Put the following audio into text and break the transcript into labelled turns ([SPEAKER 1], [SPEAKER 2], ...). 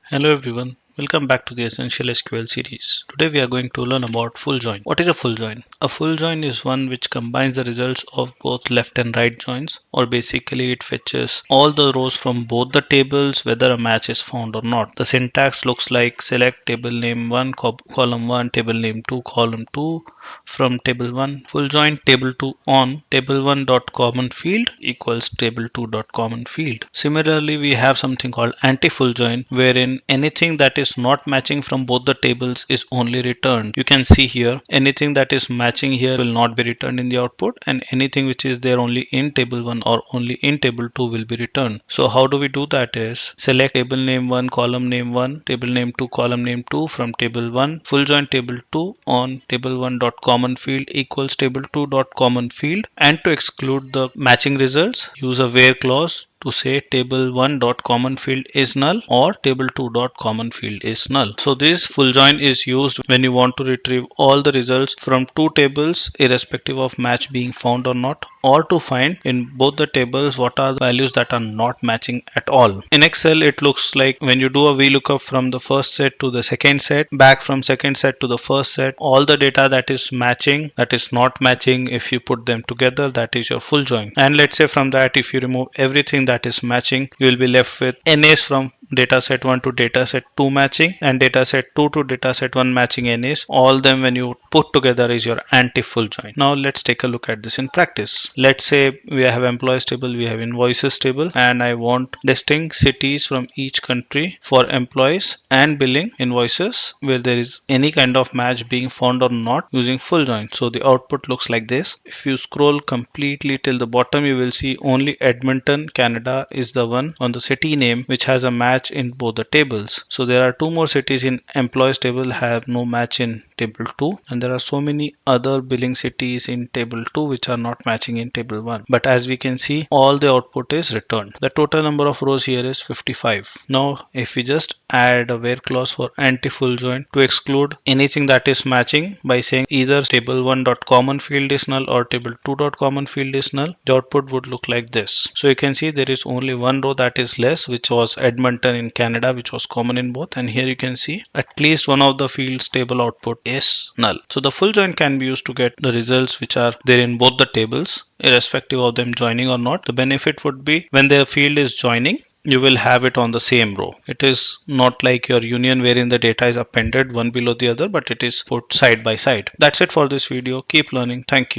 [SPEAKER 1] Hello everyone, welcome back to the Essential SQL series. Today we are going to learn about full join. What is a full join? A full join is one which combines the results of both left and right joins, or basically it fetches all the rows from both the tables whether a match is found or not. The syntax looks like select table name 1, column 1, table name 2, column 2 from table 1, full join table 2 on table 1 dot common field equals table 2 dot common field. Similarly, we have something called anti full join wherein anything that is not matching from both the tables is only returned. You can see here anything that is matching here will not be returned in the output, and anything which is there only in table 1 or only in table 2 will be returned. So how do we do that is select table name 1, column name 1, table name 2, column name 2 from table 1, full join table 2 on table 1 dot common field equals table 2 dot common field, and to exclude the matching results use a where clause to say table 1 dot common field is null or table 2 dot common field is null. So this full join is used when you want to retrieve all the results from two tables irrespective of match being found or not, or to find in both the tables what are the values that are not matching at all. In Excel it looks like when you do a VLOOKUP from the first set to the second set, back from second set to the first set, all the data that is matching, that is not matching, if you put them together, that is your full join. And let's say from that if you remove everything that is matching, you will be left with NAs from dataset 1 to dataset 2 matching and dataset 2 to dataset 1 matching NAs. All them when you put together is your anti full join. Now let's take a look at this in practice. Let's say we have employees table, we have invoices table, and I want listing cities from each country for employees and billing invoices where there is any kind of match being found or not using full join. So the output looks like this. If you scroll completely till the bottom, you will see only Edmonton, Canada is the one on the city name which has a match in both the tables. So there are two more cities in employees table have no match in table 2, and there are so many other billing cities in table 2 which are not matching in table 1. But as we can see, all the output is returned. The total number of rows here is 55. Now if we just add a where clause for anti full join to exclude anything that is matching by saying either table 1 dot common field is null or table 2 dot common field is null, the output would look like this. So you can see there is only one row that is less, which was Edmonton in Canada, which was common in both, and here you can see at least one of the fields table output is null. So the full join can be used to get the results which are there in both the tables irrespective of them joining or not. The benefit would be when their field is joining, you will have it on the same row. It is not like your union wherein the data is appended one below the other, but it is put side by side. That's it for this video. Keep learning. Thank you.